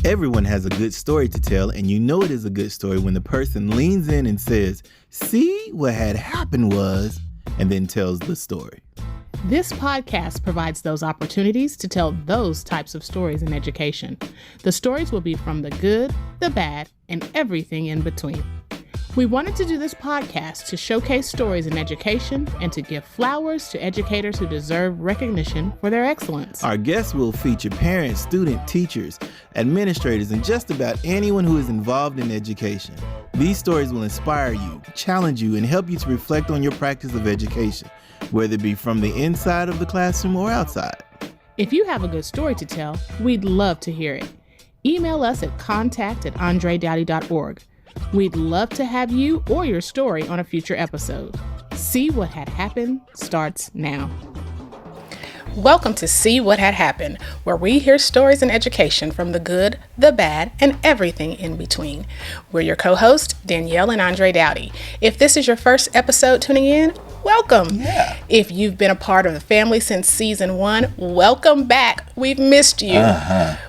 Everyone has a good story to tell, and you know it is a good story when the person leans in and says, "See, what had happened was," and then tells the story. This podcast provides those opportunities to tell those types of stories in education. The stories will be from the good, the bad, and everything in between. We wanted to do this podcast to showcase stories in education and to give flowers to educators who deserve recognition for their excellence. Our guests will feature parents, students, teachers, administrators, and just about anyone who is involved in education. These stories will inspire you, challenge you, and help you to reflect on your practice of education, whether it be from the inside of the classroom or outside. If you have a good story to tell, we'd love to hear it. Email us at contact@andredoughty.org. We'd love to have you or your story on a future episode. See What Had Happened starts now. Welcome to See What Had Happened, where we hear stories in education from the good, the bad, and everything in between. We're your co-hosts, Danielle and Andre Daughty. If this is your first episode tuning in, welcome. Yeah. If you've been a part of the family since season 1, welcome back. We've missed you.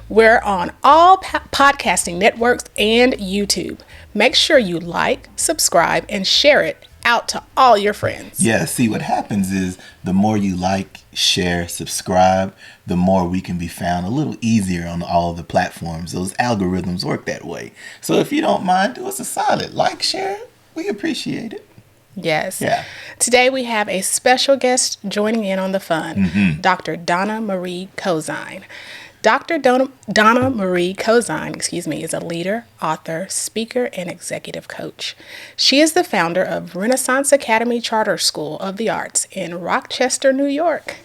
We're on all podcasting networks and YouTube. Make sure you like, subscribe, and share it out to all your friends. Yeah, see, what happens is the more you like, share, subscribe, the more we can be found a little easier on all the platforms. Those algorithms work that way. So if you don't mind, do us a solid. Like, share, we appreciate it. Yes. Yeah. Today we have a special guest joining in on the fun, Dr. Donna Marie Cozine. Dr. Donna Marie Cozine, is a leader, author, speaker, and executive coach. She is the founder of Renaissance Academy Charter School of the Arts in Rochester, New York.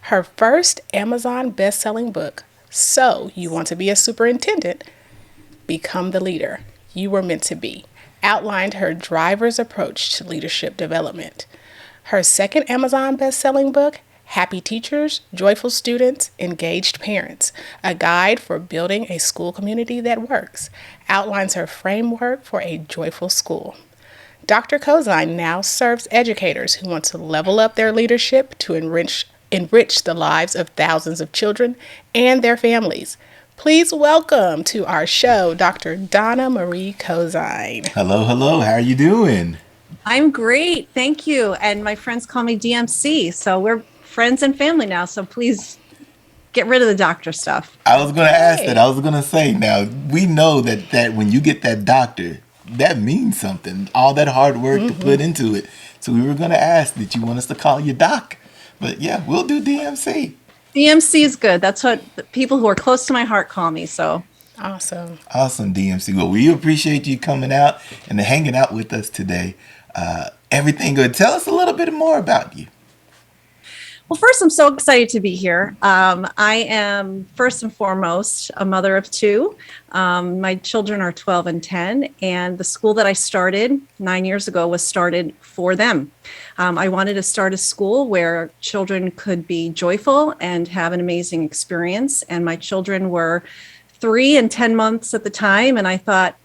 Her first Amazon best-selling book, So You Want to Be a Superintendent? Become the Leader You Were Meant to Be, outlined her driver's approach to leadership development. Her second Amazon best-selling book, Happy Teachers, Joyful Students, Engaged Parents, a guide for building a school community that works, outlines her framework for a joyful school. Dr. Cozine now serves educators who want to level up their leadership to enrich the lives of thousands of children and their families. Please welcome to our show, Dr. Donna Marie Cozine. Hello, hello. How are you doing? I'm great. Thank you. And my friends call me DMC. So we're friends and family now. So please get rid of the doctor stuff. I was going to ask that. I was going to say, now, we know that when you get that doctor, that means something. All that hard work to put into it. So we were going to ask that you want us to call you doc. But yeah, we'll do DMC. DMC is good. That's what the people who are close to my heart call me. So Awesome, DMC. Well, we appreciate you coming out and hanging out with us today. Everything good. Tell us a little bit more about you. Well, first, I'm so excited to be here. I am, first and foremost, a mother of 2. My children are 12 and 10, and the school that I started 9 years ago was started for them. I wanted to start a school where children could be joyful and have an amazing experience, and my children were 3 and 10 months at the time, and I thought,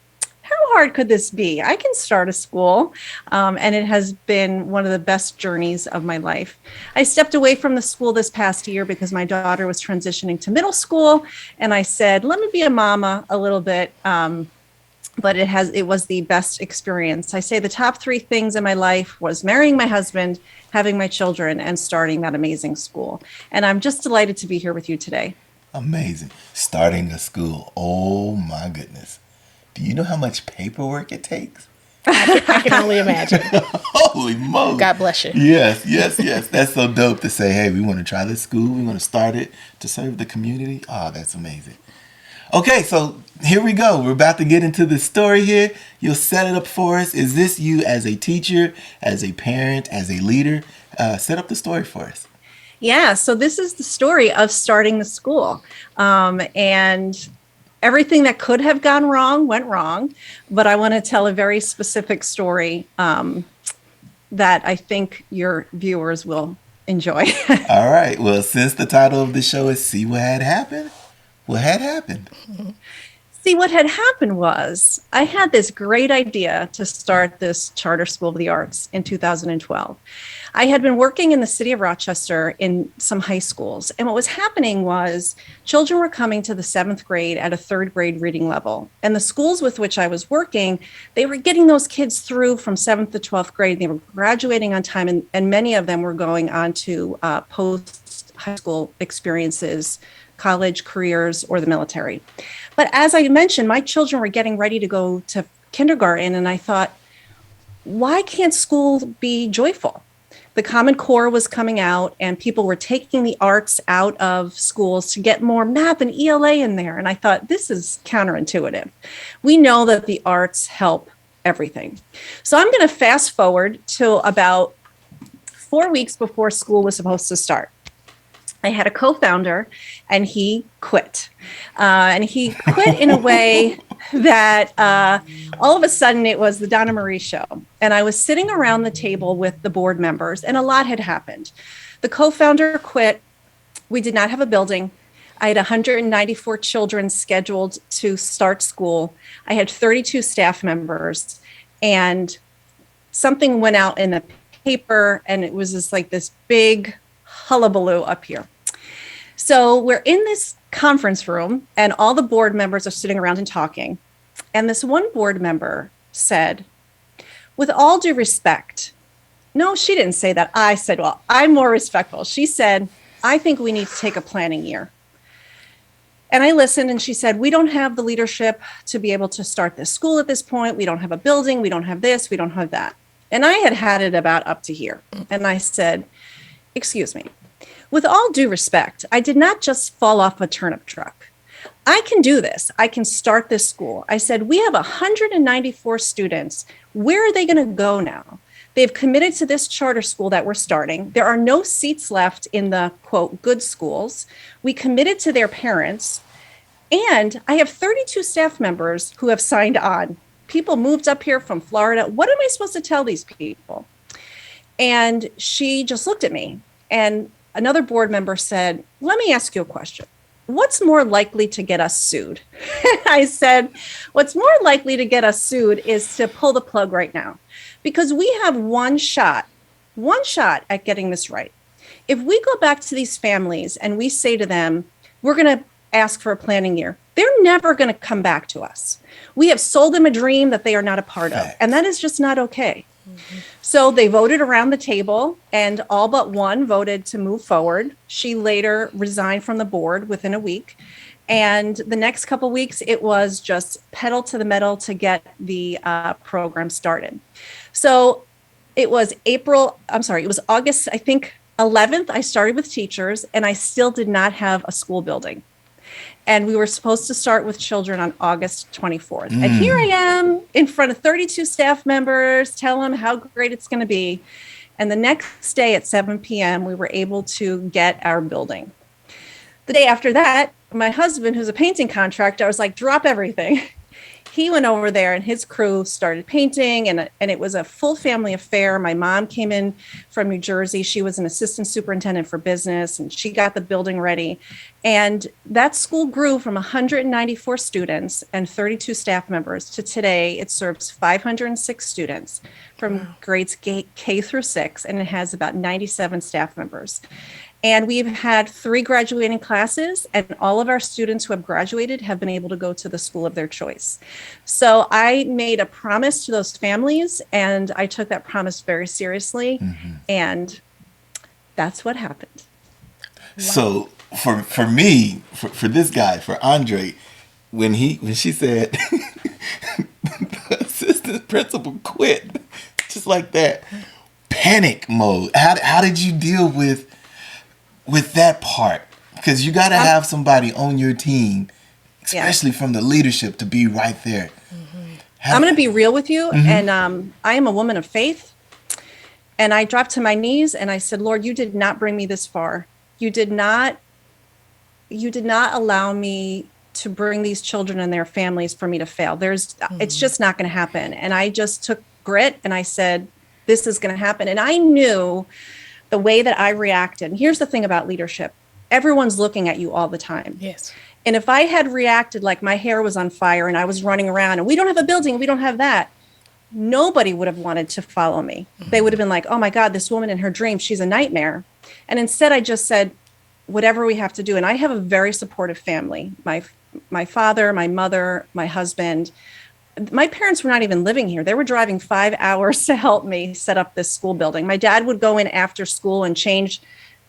how hard could this be? I can start a school. And it has been one of the best journeys of my life. I stepped away from the school this past year because my daughter was transitioning to middle school. And I said, let me be a mama a little bit. But it was the best experience. I say the top 3 things in my life was marrying my husband, having my children, and starting that amazing school. And I'm just delighted to be here with you today. Amazing. Starting a school. Oh my goodness. Do you know how much paperwork it takes? I can only imagine. Holy moly. God bless you. Yes. That's so dope to say, hey, we want to try this school. We want to start it to serve the community. Oh, that's amazing. Okay, so here we go. We're about to get into the story here. You'll set it up for us. Is this you as a teacher, as a parent, as a leader? Set up the story for us. Yeah, so this is the story of starting the school. And everything that could have gone wrong went wrong, but I want to tell a very specific story that I think your viewers will enjoy. All right. Well, since the title of the show is See What Had Happened, what had happened? See, what had happened was I had this great idea to start this charter school of the arts in 2012. I had been working in the city of Rochester in some high schools. And what was happening was children were coming to the 7th grade at a 3rd grade reading level. And the schools with which I was working, they were getting those kids through from 7th to 12th grade. They were graduating on time, and many of them were going on to post high school experiences, college careers, or the military. But as I mentioned, my children were getting ready to go to kindergarten, and I thought, why can't school be joyful? The Common Core was coming out, and people were taking the arts out of schools to get more math and ELA in there. And I thought, this is counterintuitive. We know that the arts help everything. So I'm going to fast forward to about 4 weeks before school was supposed to start. I had a co-founder, and he quit. And he quit in a way that all of a sudden it was the Donna Marie show. And I was sitting around the table with the board members, and a lot had happened. The co-founder quit. We did not have a building. I had 194 children scheduled to start school. I had 32 staff members, and something went out in the paper, and it was just like this big hullabaloo up here. So we're in this conference room, and all the board members are sitting around and talking. And this one board member said, with all due respect, no, she didn't say that. I said, well, I'm more respectful. She said, I think we need to take a planning year. And I listened, and she said, we don't have the leadership to be able to start this school at this point. We don't have a building. We don't have this. We don't have that. And I had it about up to here. And I said, excuse me. With all due respect, I did not just fall off a turnip truck. I can do this. I can start this school. I said, we have 194 students. Where are they going to go now? They've committed to this charter school that we're starting. There are no seats left in the, quote, good schools. We committed to their parents. And I have 32 staff members who have signed on. People moved up here from Florida. What am I supposed to tell these people? And she just looked at me. And another board member said, let me ask you a question. What's more likely to get us sued? I said, what's more likely to get us sued is to pull the plug right now, because we have one shot at getting this right. If we go back to these families and we say to them, we're going to ask for a planning year, they're never going to come back to us. We have sold them a dream that they are not a part of, and that is just not okay. Mm-hmm. So they voted around the table, and all but one voted to move forward. She later resigned from the board within a week. And the next couple of weeks, it was just pedal to the metal to get the program started. So it was August, I think, 11th, I started with teachers, and I still did not have a school building. And we were supposed to start with children on August 24th. And here I am in front of 32 staff members, tell them how great it's going to be. And the next day at 7 p.m., we were able to get our building. The day after that, my husband, who's a painting contractor, I was like, drop everything. He went over there, and his crew started painting, and it was a full family affair. My mom came in from New Jersey. She was an assistant superintendent for business, and she got the building ready. And that school grew from 194 students and 32 staff members to today it serves 506 students from grades K through 6, and it has about 97 staff members. And we've had 3 graduating classes, and all of our students who have graduated have been able to go to the school of their choice. So I made a promise to those families, and I took that promise very seriously. Mm-hmm. And that's what happened. Wow. So for me, for this guy, for Andre, when she said the assistant principal quit, just like that, panic mode. How did you deal with that part? Because you got to have somebody on your team, especially from the leadership, to be right there. Mm-hmm. I'm going to be real with you. Mm-hmm. And I am a woman of faith. And I dropped to my knees and I said, Lord, you did not bring me this far. You did not allow me to bring these children and their families for me to fail. It's just not going to happen. And I just took grit and I said, this is going to happen. And I knew the way that I reacted. And here's the thing about leadership. Everyone's looking at you all the time. Yes. And if I had reacted like my hair was on fire and I was running around and we don't have a building, we don't have that, nobody would have wanted to follow me. They would have been like, oh my God, this woman in her dream, she's a nightmare. And instead I just said, whatever we have to do. And I have a very supportive family. My father, my mother, my husband. My parents were not even living here. They were driving 5 hours to help me set up this school building. My dad would go in after school and change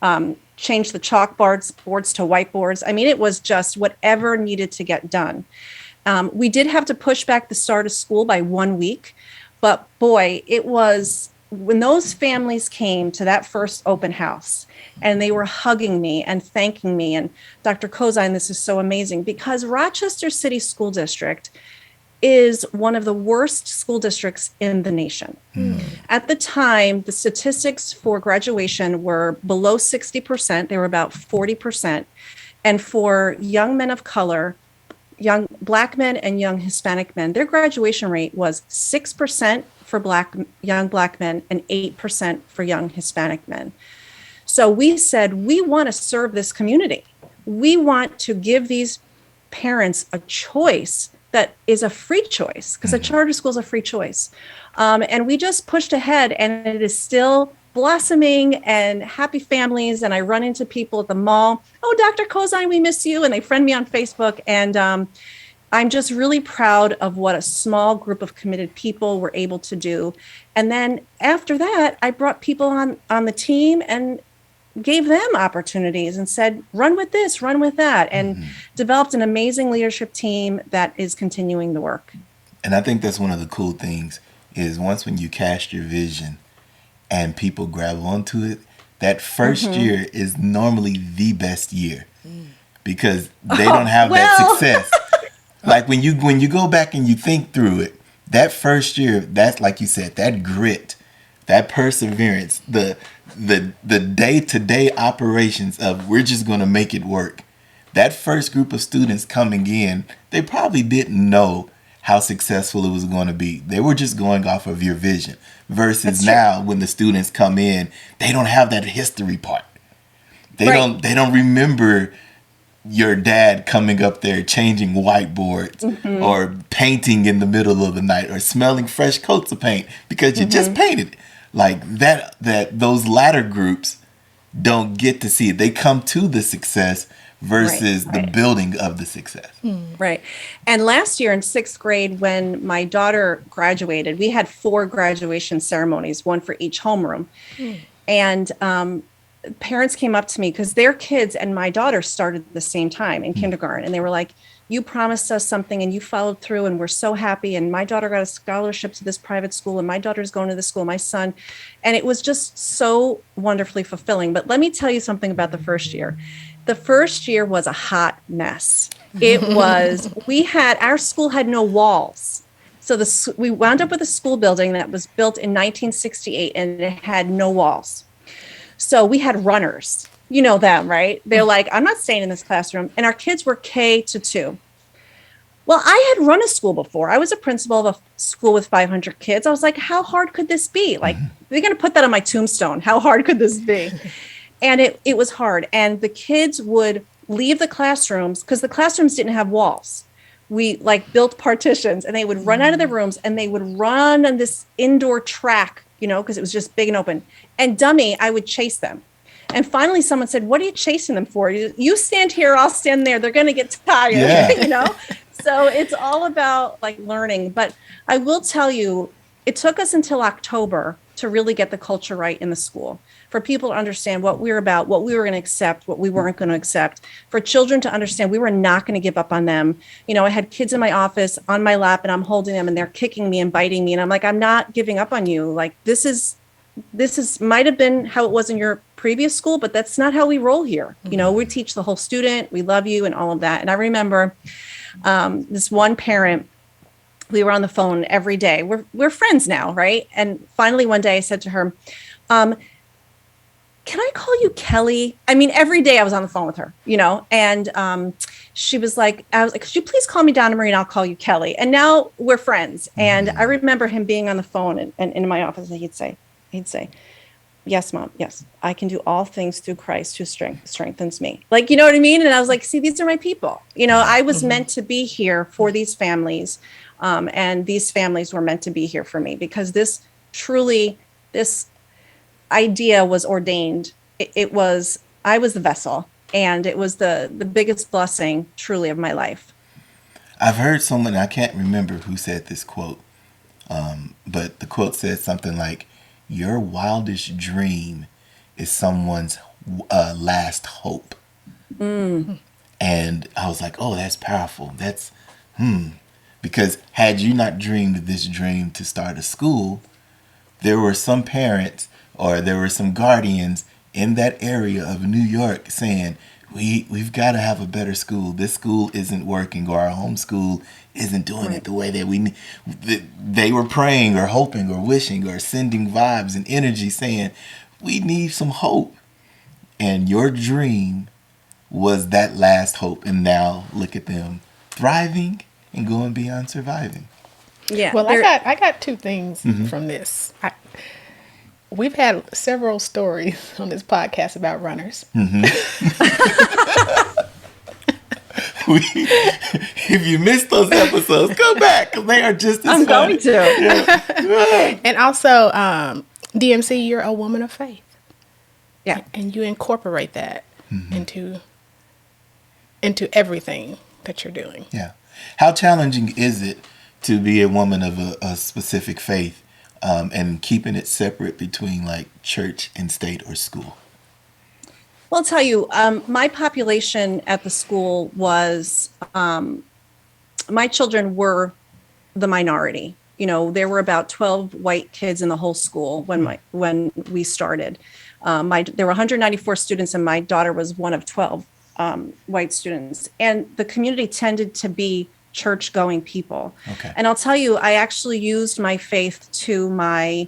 the chalkboards to whiteboards. I mean, it was just whatever needed to get done. We did have to push back the start of school by 1 week, but boy, it was when those families came to that first open house and they were hugging me and thanking me. And Dr. Cozine, this is so amazing because Rochester City School District is one of the worst school districts in the nation. At the time, the statistics for graduation were below 60%. They were about 40%. And for young men of color, young Black men and young Hispanic men, their graduation rate was 6% for young Black men and 8% for young Hispanic men. So we said, we want to serve this community. We want to give these parents a choice that is a free choice, because a charter school is a free choice. And we just pushed ahead, and it is still blossoming and happy families. And I run into people at the mall. Oh, Dr. Cozine, we miss you. And they friend me on Facebook. And I'm just really proud of what a small group of committed people were able to do. And then after that, I brought people on the team and gave them opportunities and said, run with this, run with that, and developed an amazing leadership team that is continuing the work. And I think that's one of the cool things is once when you cast your vision and people grab onto it, that first year is normally the best year because they don't have that success. Like when you go back and you think through it, that first year, that's like you said, that grit, that perseverance, the day-to-day operations of we're just going to make it work. That first group of students coming in, they probably didn't know how successful it was going to be. They were just going off of your vision. Versus now, when the students come in, they don't have that history part. They don't remember your dad coming up there changing whiteboards or painting in the middle of the night or smelling fresh coats of paint because you just painted it. Like that those latter groups don't get to see it. They come to the success versus the building of the success. Right. And last year in 6th grade, when my daughter graduated, we had 4 graduation ceremonies, one for each homeroom. And parents came up to me because their kids and my daughter started at the same time in kindergarten. And they were like, you promised us something and you followed through and we're so happy. And my daughter got a scholarship to this private school and my daughter's going to the school, my son. And it was just so wonderfully fulfilling. But let me tell you something about the first year. The first year was a hot mess. It was, our school had no walls. So we wound up with a school building that was built in 1968 and it had no walls. So we had runners. You know them, right? They're like, I'm not staying in this classroom. And our kids were K to 2. Well, I had run a school before. I was a principal of a school with 500 kids. I was like, how hard could this be? Like, they're going to put that on my tombstone. How hard could this be? And it was hard. And the kids would leave the classrooms because the classrooms didn't have walls. We built partitions and they would run out of the rooms and they would run on this indoor track, because it was just big and open. And dummy, I would chase them. And finally, someone said, what are you chasing them for? You stand here, I'll stand there. They're going to get tired, So it's all about learning. But I will tell you, it took us until October to really get the culture right in the school, for people to understand what we were about, what we were going to accept, what we weren't going to accept, for children to understand we were not going to give up on them. I had kids in my office on my lap and I'm holding them and they're kicking me and biting me. And I'm like, I'm not giving up on you. This might have been how it was in your previous school, but that's not how we roll here. We teach the whole student, we love you and all of that. And I remember this one parent, we were on the phone every day. We're friends now, right? And finally one day I said to her, can I call you Kelly? I mean, every day I was on the phone with her, and she was like, could you please call me Donna Marie and I'll call you Kelly. And now we're friends. And I remember him being on the phone and in my office and he'd say, Yes, Mom. Yes, I can do all things through Christ who strengthens me. Like, you know what I mean? And I was like, see, these are my people. I was meant to be here for these families. And these families were meant to be here for me because this idea was ordained. I was the vessel, and it was the biggest blessing truly of my life. I've heard someone, I can't remember who said this quote, but the quote said something like, "Your wildest dream is someone's last hope." And I was like, oh, that's powerful. Because had you not dreamed this dream to start a school, there were some parents or there were some guardians in that area of New York saying, we've got to have a better school. This school isn't working, or our home school isn't doing it the way that we need. They were praying or hoping or wishing or sending vibes and energy saying, we need some hope. And your dream was that last hope. And now look at them thriving and going beyond surviving. Yeah. Well, I got two things from this. We've had several stories on this podcast about runners. If you missed those episodes, go back because they are just as I'm funny. going to. And also, DMC, you're a woman of faith. Yeah. And you incorporate that into everything that you're doing. Yeah. How challenging is it to be a woman of a specific faith and keeping it separate between like church and state or school? Well, I'll tell you, my population at the school was, my children were the minority. There were about 12 white kids in the whole school when we started. There were 194 students, and my daughter was one of 12 white students. And the community tended to be church-going people. Okay. And I'll tell you, I actually used my faith to my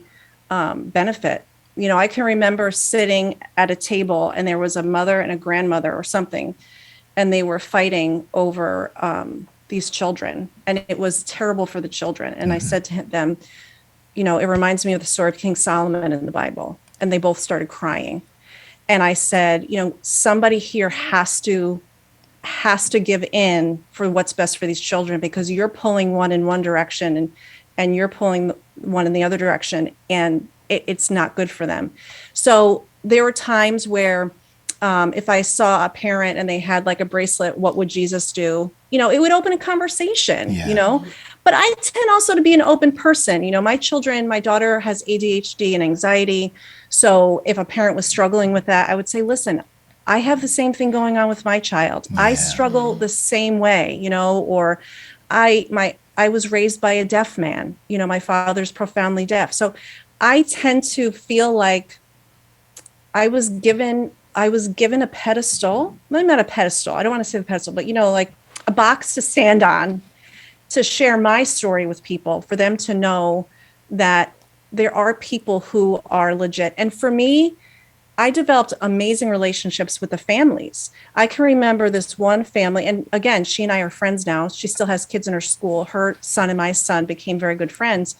benefit. I can remember sitting at a table, and there was a mother and a grandmother or something, and they were fighting over these children, and it was terrible for the children. And I said to them, it reminds me of the story of King Solomon in the Bible. And they both started crying. And I said, somebody here has to give in for what's best for these children, because you're pulling one in one direction and you're pulling one in the other direction, and it's not good for them. So there were times where if I saw a parent and they had like a bracelet, what would Jesus do? It would open a conversation, But I tend also to be an open person. My daughter has ADHD and anxiety. So if a parent was struggling with that, I would say, listen, I have the same thing going on with my child. Yeah. I struggle the same way, or I was raised by a deaf man. My father's profoundly deaf. So I tend to feel like I was given a pedestal. Maybe not a pedestal. I don't want to say the pedestal, but like a box to stand on, to share my story with people, for them to know that there are people who are legit. And for me, I developed amazing relationships with the families. I can remember this one family, and again, she and I are friends now. She still has kids in her school. Her son and my son became very good friends.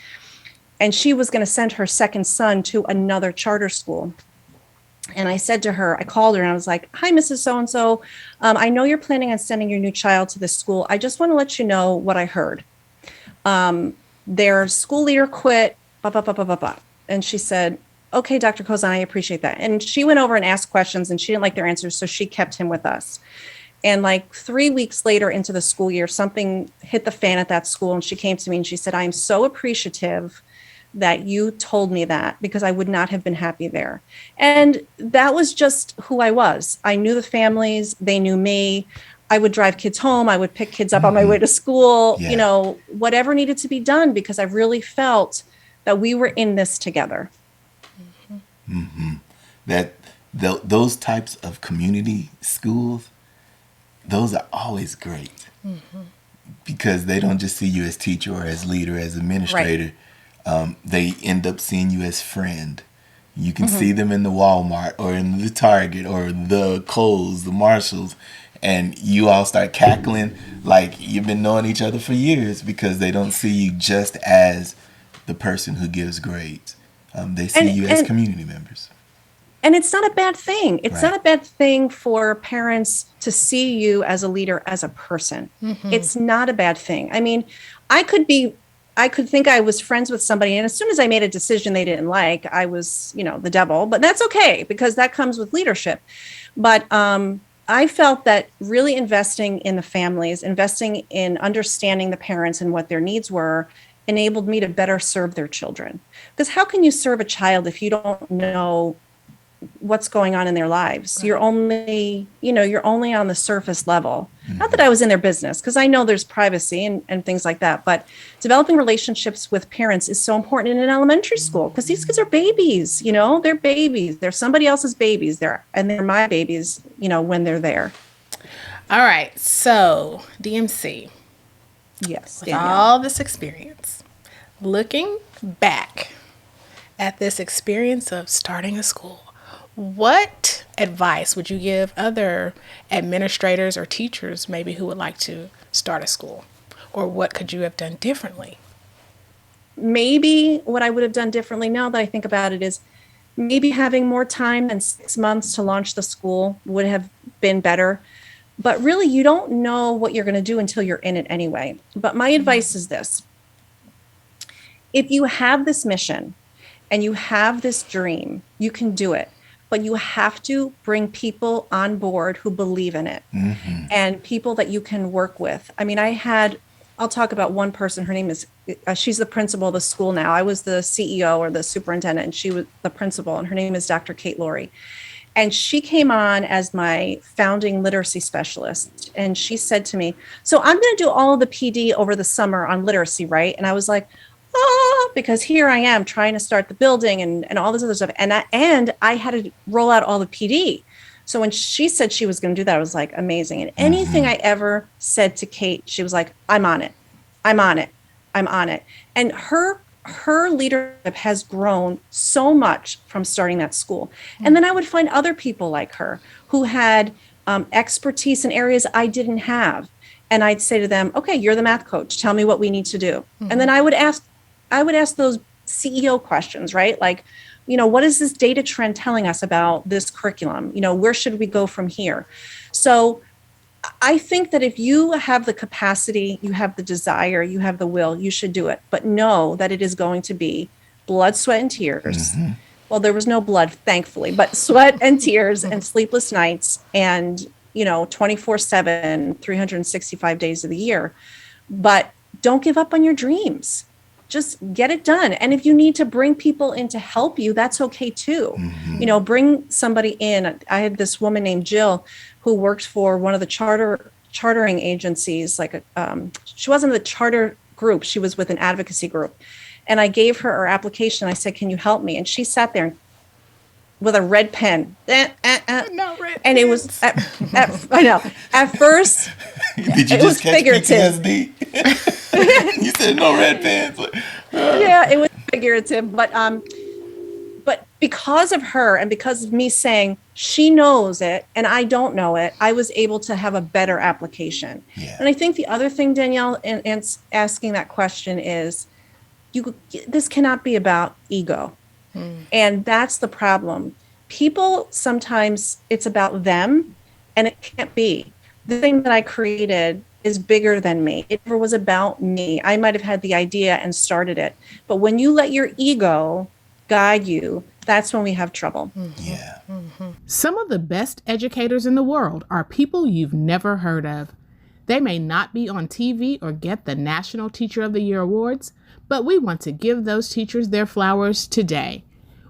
And she was going to send her second son to another charter school. And I said to her, I called her and I was like, hi, Mrs. So-and-so. I know you're planning on sending your new child to this school. I just want to let you know what I heard. Their school leader quit, blah, blah, blah, blah, blah, blah. And she said, okay, Dr. Cozine, I appreciate that. And she went over and asked questions, and she didn't like their answers, so she kept him with us. And like 3 weeks later into the school year, something hit the fan at that school, and she came to me and she said, I am so appreciative that you told me that, because I would not have been happy there. And that was just who I was. I knew the families, they knew me. I would drive kids home. I would pick kids up on my way to school, whatever needed to be done, because I really felt that we were in this together. Those types of community schools, those are always great because they don't just see you as teacher or as leader, as administrator. Right. They end up seeing you as friend. You can see them in the Walmart or in the Target or the Kohl's, the Marshalls, and you all start cackling like you've been knowing each other for years, because they don't see you just as the person who gives grades. They see you as community members. And it's not a bad thing. It's Right. not a bad thing for parents to see you as a leader, as a person. It's not a bad thing. I mean, I could be, I could think I was friends with somebody, and as soon as I made a decision they didn't like, I was, the devil. But that's okay because that comes with leadership. But I felt that really investing in the families, investing in understanding the parents and what their needs were, enabled me to better serve their children. Because how can you serve a child if you don't know what's going on in their lives? Right. You're only on the surface level. Not that I was in their business, because I know there's privacy and things like that, but developing relationships with parents is so important in an elementary school because these kids are babies. They're babies. They're somebody else's babies. They're my babies, when they're there. All right. So, DMC, Yes, with Danielle. all this experience, looking back at this experience of starting a school, what advice would you give other administrators or teachers maybe who would like to start a school? Or what could you have done differently? Maybe what I would have done differently now that I think about it is maybe having more time than 6 months to launch the school would have been better. But really, you don't know what you're going to do until you're in it anyway. But my advice is this. If you have this mission and you have this dream, you can do it. But you have to bring people on board who believe in it and people that you can work with. I mean, I'll talk about one person. Her name is, she's the principal of the school now. I was the CEO or the superintendent, and she was the principal, and her name is Dr. Kate Laurie. And she came on as my founding literacy specialist. And she said to me, so I'm going to do all of the PD over the summer on literacy, right? And I was like, because here I am trying to start the building and all this other stuff. And I had to roll out all the PD. So when she said she was going to do that, I was like, amazing. And anything I ever said to Kate, she was like, I'm on it. I'm on it. I'm on it. And her leadership has grown so much from starting that school. And then I would find other people like her who had expertise in areas I didn't have. And I'd say to them, okay, you're the math coach. Tell me what we need to do. And then I would ask those CEO questions, right? Like, what is this data trend telling us about this curriculum? Where should we go from here? So I think that if you have the capacity, you have the desire, you have the will, you should do it. But know that it is going to be blood, sweat, and tears. Well, there was no blood, thankfully, but sweat and tears and sleepless nights and, 24/7, 365 days of the year. But don't give up on your dreams. Just get it done. And if you need to bring people in to help you, that's okay too. Bring somebody in. I had this woman named Jill who worked for one of the chartering agencies. She wasn't with a charter group. She was with an advocacy group. And I gave her application. I said, can you help me? And she sat there with a red pen. No red And it was, I know, at first, Did you it was just catch figurative. PTSD? You said no red pants. Yeah, it was figurative, but because of her and because of me saying she knows it and I don't know it, I was able to have a better application. Yeah. And I think the other thing, Danielle, and asking that question is, this cannot be about ego. And that's the problem. People, sometimes it's about them, and it can't be. The thing that I created is bigger than me. It never was about me. I might have had the idea and started it. But when you let your ego guide you, that's when we have trouble. Yeah. Some of the best educators in the world are people you've never heard of. They may not be on TV or get the National Teacher of the Year awards, but we want to give those teachers their flowers today.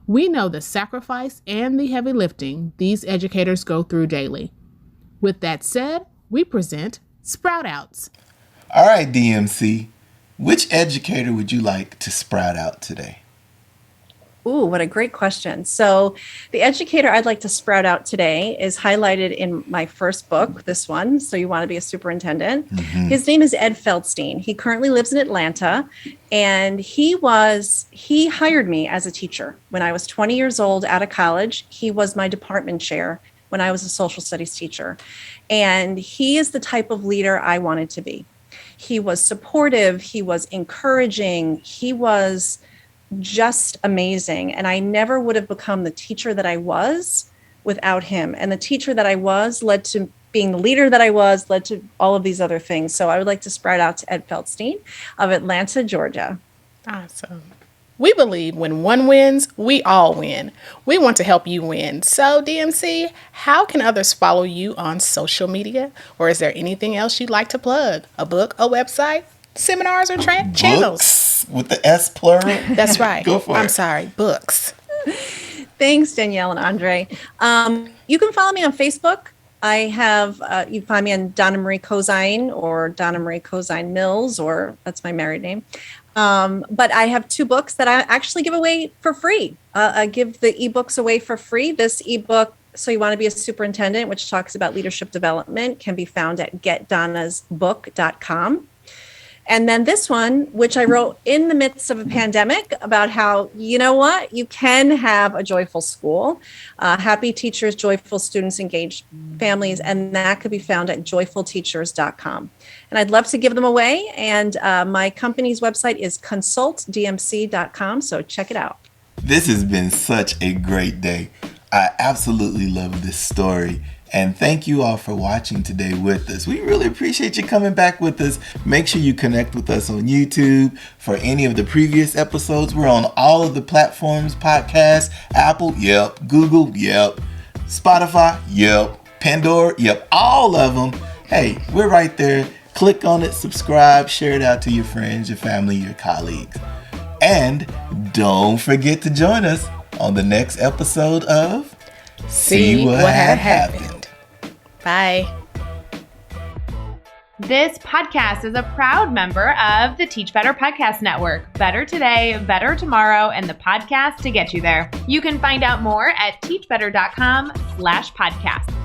We know the sacrifice and the heavy lifting these educators go through daily. With that said, we present Sprout Outs. All right, DMC. Which educator would you like to sprout out today? Ooh, what a great question. So the educator I'd like to sprout out today is highlighted in my first book, this one, So You Want to Be a Superintendent. His name is Ed Feldstein. He currently lives in Atlanta, and he hired me as a teacher. When I was 20 years old out of college, he was my department chair when I was a social studies teacher. And he is the type of leader I wanted to be. He was supportive. He was encouraging. He was just amazing. And I never would have become the teacher that I was without him. And the teacher that I was led to being the leader that I was, led to all of these other things. So I would like to spread out to Ed Feldstein of Atlanta, Georgia. Awesome. We believe when one wins, we all win. We want to help you win. So, DMC, how can others follow you on social media? Or is there anything else you'd like to plug? A book, a website, seminars, or channels? Books with the S plural? That's right. Go for it. I'm sorry, books. Thanks, Danielle and Andre. You can follow me on Facebook. I have, you can find me on Donna Marie Cozine or Donna Marie Cozine Mills, or that's my married name. But I have 2 books that I actually give away for free. I give the ebooks away for free. This ebook, So You Want to Be a Superintendent, which talks about leadership development, can be found at getdonnasbook.com. And then this one, which I wrote in the midst of a pandemic, about how, you know what, you can have a joyful school, happy teachers, joyful students, engaged families, and that could be found at joyfulteachers.com. And I'd love to give them away. And my company's website is consultdmc.com. So check it out. This has been such a great day. I absolutely love this story. And thank you all for watching today with us. We really appreciate you coming back with us. Make sure you connect with us on YouTube for any of the previous episodes. We're on all of the platforms, podcasts, Apple, yep, Google, yep, Spotify, yep, Pandora, yep, all of them. Hey, we're right there. Click on it, subscribe, share it out to your friends, your family, your colleagues. And don't forget to join us on the next episode of See what had happened. Bye. This podcast is a proud member of the Teach Better Podcast Network. Better today, better tomorrow, and the podcast to get you there. You can find out more at teachbetter.com/podcast.